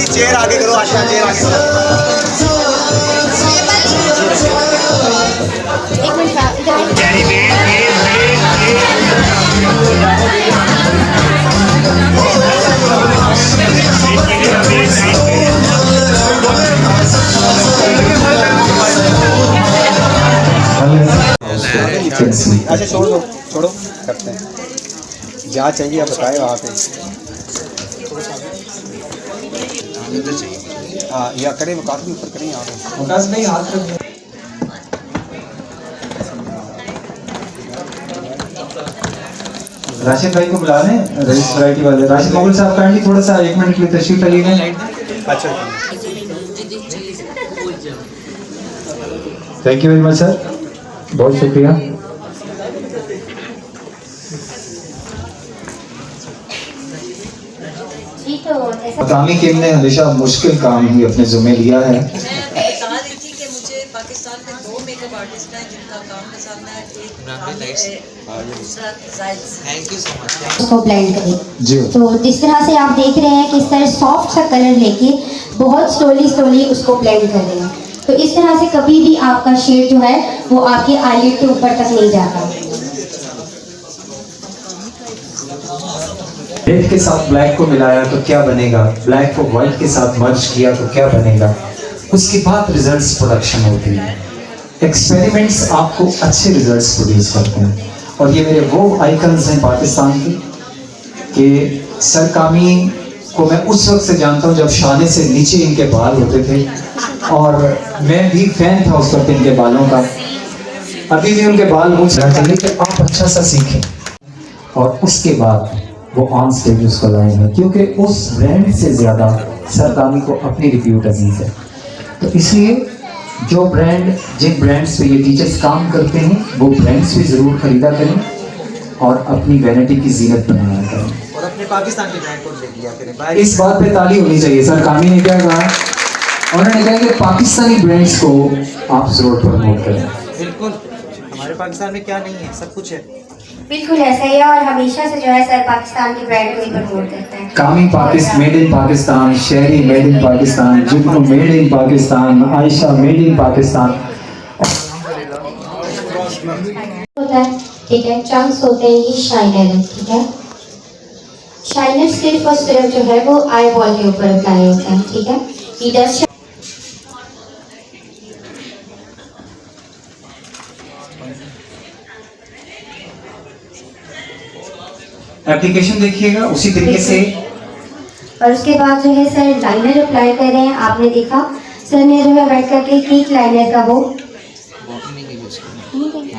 Chair आगे करो आशा, chair आगे करो। अच्छा छोड़ दो, छोड़ो, करते हैं जहाँ चाहिए आप बताए वहाँ पे। हाँ या करें वकास भी ऊपर करें, यहाँ पे वकास नहीं हाथ रख। राशिद भाई को बुला लें, रईस वैरायटी वाले। राशिद मुगल साहब काइंडली थोड़ा सा 1 मिनट के लिए तशरीफ लाइएगा। अच्छा thank you very much sir, बहुत शुक्रिया। मकामी टीम ने हमेशा मुश्किल काम ही अपने जिम्मे लिया है। मुझे पाकिस्तान में 2 मेकअप आर्टिस्ट हैं जिनका काम पसंद है। Thank you so much. उसको ब्लेंड करें जी। तो जिस तरह से आप देख रहे हैं कि इस तरह सॉफ्ट सा कलर लेके बहुत स्लोली उसको ब्लेंड कर रहे हैं। तो इस तरह से कभी भी आपका शेड जो है वो आपके आईलिड के ऊपर तक नहीं जाता। रेड के साथ ब्लैक को मिलाया तो क्या बनेगा, ब्लैक को व्हाइट के साथ मर्ज किया तो क्या बनेगा। उसके बाद रिजल्ट्स प्रोडक्शन होती है। एक्सपेरिमेंट्स आपको अच्छे रिजल्ट्स प्रोड्यूस करते हैं। और ये मेरे वो आइकन्स हैं पाकिस्तान के कि सरकामी को मैं उस वक्त से जानता हूँ जब शाने से नीचे इनके बाल होते थे, और मैं भी फैन था उस वक्त इनके बालों का। अभी भी उनके बाल मुझे चाहिए कि आप अच्छा सा सीखें और उसके बाद वो ऑन स्टेज उसको लाएंगे, क्योंकि उस ब्रांड से ज़्यादा सरकामी को अपनी रिप्यूट अजीज है। तो इसलिए जो ब्रांड, जिन ब्रांड्स पे ये टीचर्स काम करते हैं वो ब्रांड्स भी ज़रूर खरीदा करें और अपनी वैनिटी की जीनत बनाया करें और अपने पाकिस्तान के ब्रांड को ले लिया करें। इस बात पे ताली होनी चाहिए। सरकामी ने क्या कहा, उन्होंने कहा कि पाकिस्तानी ब्रांड्स को आप जरूर प्रमोट करें। बिल्कुल, हमारे पाकिस्तान में क्या नहीं है, सब कुछ है। बिल्कुल ऐसा ही है और हमेशा से जो है सर पाकिस्तान के ब्रांड को ही प्रमोट करते हैं। कामी पाकिस्तान, मेड इन पाकिस्तान, शहरी made in Pakistan, Jugnu made in Pakistan, Ayesha made in Pakistan होता है। ठीक है, चंक्स होते हैं, ये शाइनर है। ठीक है, शाइनर सिर्फ और सिर्फ जो है वो आई बॉल के ऊपर अप्लाई होता है। ठीक है, ये डस्ट एप्लीकेशन देखिएगा उसी तरीके से। और उसके बाद जो है सर लाइनर अप्लाई कर रहे हैं। आपने देखा सर ने जो है बैठ करके केक लाइनर का वो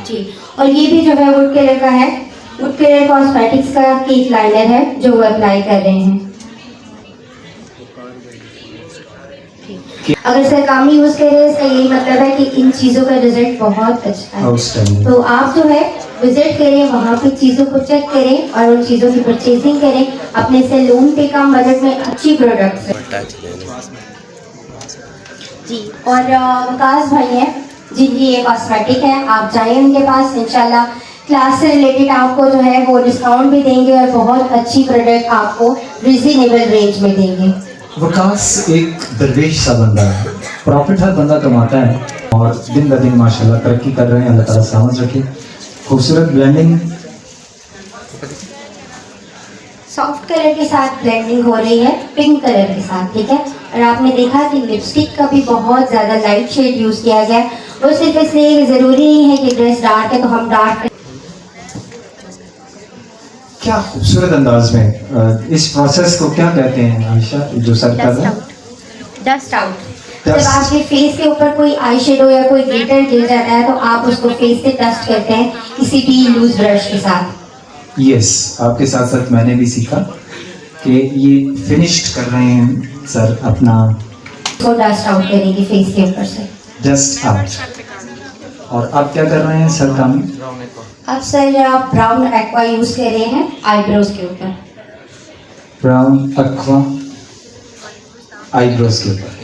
जी, और ये भी जो है वुड कलर का है, वुड कलर कॉस्मेटिक्स का केक लाइनर है जो वो अप्लाई कर रहे हैं। अगर सर काम यूज करें इसका यही मतलब है कि इन चीज़ों का रिजल्ट बहुत अच्छा है। तो आप जो है विजिट करें, वहाँ पे चीज़ों को चेक करें और उन चीज़ों की परचेजिंग करें अपने सैलून पे कम बजट में अच्छी प्रोडक्ट्स जी। और वकास भाई हैं जिनकी ये कॉस्मेटिक है, आप जाएं उनके पास, इंशाल्लाह क्लास से रिलेटेड आपको जो है वो डिस्काउंट भी देंगे और बहुत अच्छी प्रोडक्ट आपको रिजनेबल रेंज में देंगे। वकास एक दरवेश सा बंदा है, प्रॉफिट हर बंदा कमाता है और दिन ब दिन माशाल्लाह तरक्की कर रहे हैं। अल्लाह ताला सलामत रखे। खूबसूरत ब्लेंडिंग, सॉफ्ट कलर के साथ ब्लेंडिंग हो रही है पिंक कलर के साथ। ठीक है, और आपने देखा कि लिपस्टिक का भी बहुत ज़्यादा लाइट शेड यूज़ किया गया है। वो सिर्फ इसलिए ज़रूरी नहीं है कि ड्रेस डार्क है तो हम डार्क। क्या खूबसूरत अंदाज में इस प्रोसेस को क्या कहते हैं आयशा, जो सर कर रहे हैं? Dust out. जब आपके फेस के ऊपर कोई आई शेडो या कोई ग्लिटर गिर जाता है तो आप उसको फेस से डस्ट करते हैं किसी भी लूज ब्रश के साथ। यस, आपके साथ साथ मैंने भी सीखा कि ये फिनिश्ड कर रहे हैं सर अपना तो डस्ट आउट करेंगे फेस के ऊपर से, डस्ट आउट। और आप क्या कर रहे हैं सर काम? अब सर ब्राउन एक्वा यूज कर रहे हैं आईब्रोज के ऊपर। ब्राउन एक्वा आईब्रोज के ऊपर,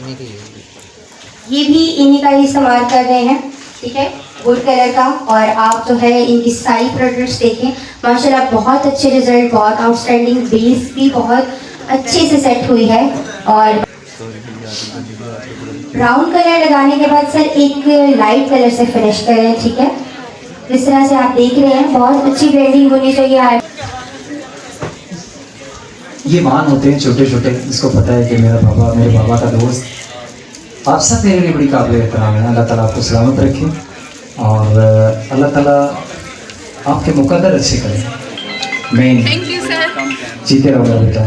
ये भी इन्हीं का ही इस्तेमाल कर रहे हैं। ठीक है, वुड कलर का। और आप जो है इनकी सारी प्रोडक्ट्स देखें, माशाल्लाह बहुत अच्छे रिजल्ट, बहुत आउटस्टैंडिंग, बेस भी बहुत अच्छे से सेट हुई है। और ब्राउन कलर लगाने के बाद सर एक लाइट कलर से फिनिश करें, ठीक है। इस तरह से आप देख रहे हैं बहुत अच्छी ब्लेंडिंग होनी चाहिए। ये मान होते हैं छोटे छोटे, जिसको पता है कि मेरे बाबा का दोस्त। आप सब मेरे लिए बड़ी काबिल एहतराम है। अल्लाह ताला आपको सलामत रखे और अल्लाह ताला आपके मुकद्दर अच्छे करें। मैं जीते रहो बेटा।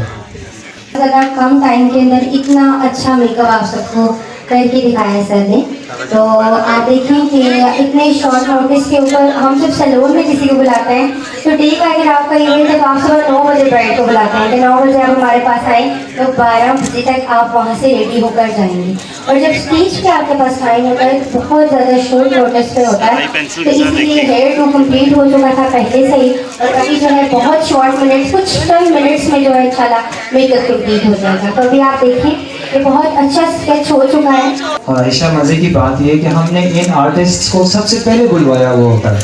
ज़्यादा कम टाइम के अंदर इतना अच्छा मेकअप आप सबको करके दिखाया है सर ने। तो आप देखें कि इतने शॉर्ट नोटिस के ऊपर हम जब सैलून में किसी को बुलाते हैं तो ठीक है, अगर आपका इवेंट है तो आप सुबह 9 बजे ब्राइड को बुलाते हैं कि 9 बजे आप हमारे पास आए तो 12 बजे तक आप वहाँ से रेडी होकर जाएंगे। और जब स्टेज पे आपके पास टाइम होता है तो बहुत ज़्यादा शॉर्ट नोटिस पे होता है, तो इसलिए हेयर टू कम्प्लीट हो चुका था पहले से ही, और अभी जो है बहुत शॉर्ट मिनट्स, कुछ कम मिनट्स में जो है इंशाल्लाह मेकअप कम्प्लीट हो जाएगा। तो अभी आप देखिए ये बहुत अच्छा स्केच हो चुका है। और आयशा, मज़े की बात ये है कि हमने इन आर्टिस्ट को सबसे पहले बुलवाया हुआ होता है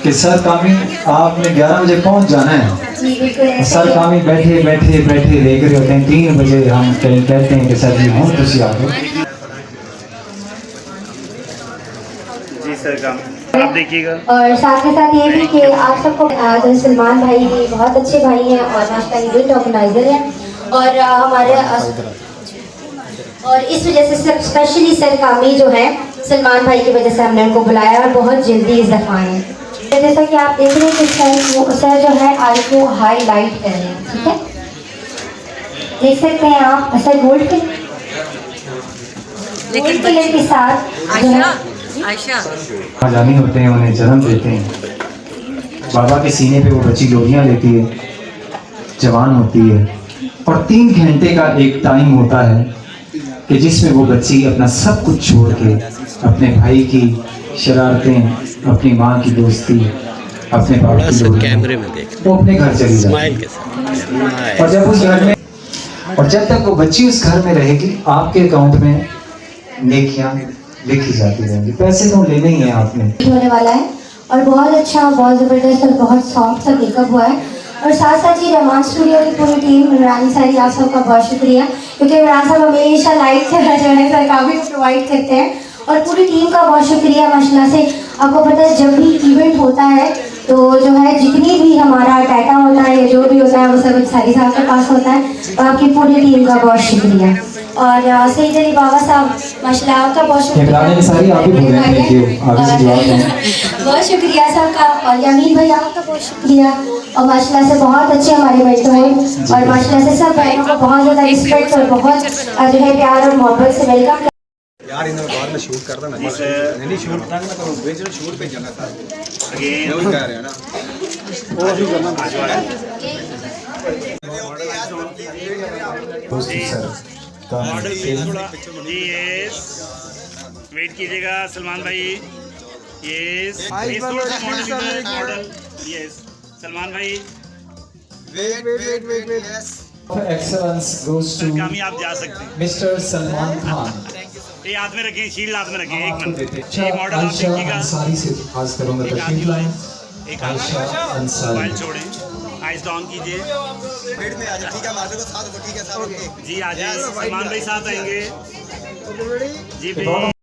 कि सर कामी आपने 11 बजे पहुंच जाना है। जी बिल्कुल। सर कामी बैठे बैठे बैठे देख रहे होते हैं 3 बजे हम कहते हैं कि सर जी बहुत खुशी आ गई। जी सर काम आप देखिएगा। और साथ के साथ ये भी कि आप सबको जो सलमान भाई भी बहुत अच्छे भाई हैं और नाश्ता इवेंट ऑर्गेनाइजर हैं और हमारे और इस वजह से सब स्पेशली सर कामी जो है सलमान भाई की वजह से हमने उनको बुलाया और बहुत जल्दी इस दफ़ा आए। तो जैसा कि आप देख रहे हैं कि सर जो है आई को हाईलाइट कर रहे हैं, ठीक है। देख सकते हैं आप सर गोल्ड कलर के साथ जो है आयशा जानी होते हैं, उन्हें जन्म देते हैं। बाबा के सीने पे वो बच्ची लोरियाँ लेती है, जवान होती है और 3 घंटे का एक टाइम होता है कि जिसमें वो बच्ची अपना सब कुछ छोड़ के अपने भाई की शरारतें, अपनी माँ की दोस्ती, अपने बाप की लोरियाँ, वो अपने घर चली जाती है। और जब उस घर में और जब तक वो बच्ची उस घर में रहेगी आपके अकाउंट में नेकियां लिखी जाती रहेंगी। पैसे तो लेने ही हैं आपने। होने वाला है और बहुत अच्छा, बहुत ज़बरदस्त और बहुत सॉफ्ट सा मेकअप हुआ है। और साथ साथ ही रहमान स्टूडियो की पूरी टीम, इमरान सारी आप सबका बहुत शुक्रिया, क्योंकि इमरान साहब हमेशा लाइट जो है सर काफ़ी प्रोवाइड करते हैं। और पूरी टीम का बहुत शुक्रिया माशाल्लाह से। आपको पता है जब भी इवेंट होता है तो जो है जितनी भी हमारा डाटा होता है या जो भी होता है वो सब सारी साहब के पास होता है। और आपकी पूरी टीम का बहुत शुक्रिया। और सही जरी बाबा साहब माशाल्लाह आपका बहुत शुक्रिया। बहुत शुक्रिया सर का। और यामीन भाई आपका बहुत शुक्रिया। और माशाल्लाह से बहुत अच्छे हमारे मेंटर हैं और माशाल्लाह से सब बहनों को बहुत ज़्यादा रिस्पेक्ट और बहुत जो है प्यार और मोहब्बत से वेलकम। यार इन्होंने बाद में शूट करता ना, नहीं शूट करना तो भेज रहे, शूट पे जाना था अगेन, वही कह रहे हैं ना वो ही करना। मॉडल थोड़ा यस वेट कीजिएगा सलमान भाई। यस मॉडल यस सलमान भाई। Wait yes. Excellence goes to कामी आप जा सकते हैं। Mr. सलमान खान। ये हाथ में रखें, शील्ड हाथ में रखें। एक आपको मिनट देते ये मॉडल आप देखिएगा। अंसारी से खास करूंगा तशरीफ लाएं। एक आयशा अंसारी। मोबाइल छोड़ें, आइज डाउन कीजिए। वेट में आ जा, ठीक है मार्शल को साथ, ठीक है साथ। जी आ जाए, सलमान भाई साथ आएंगे जी भाई।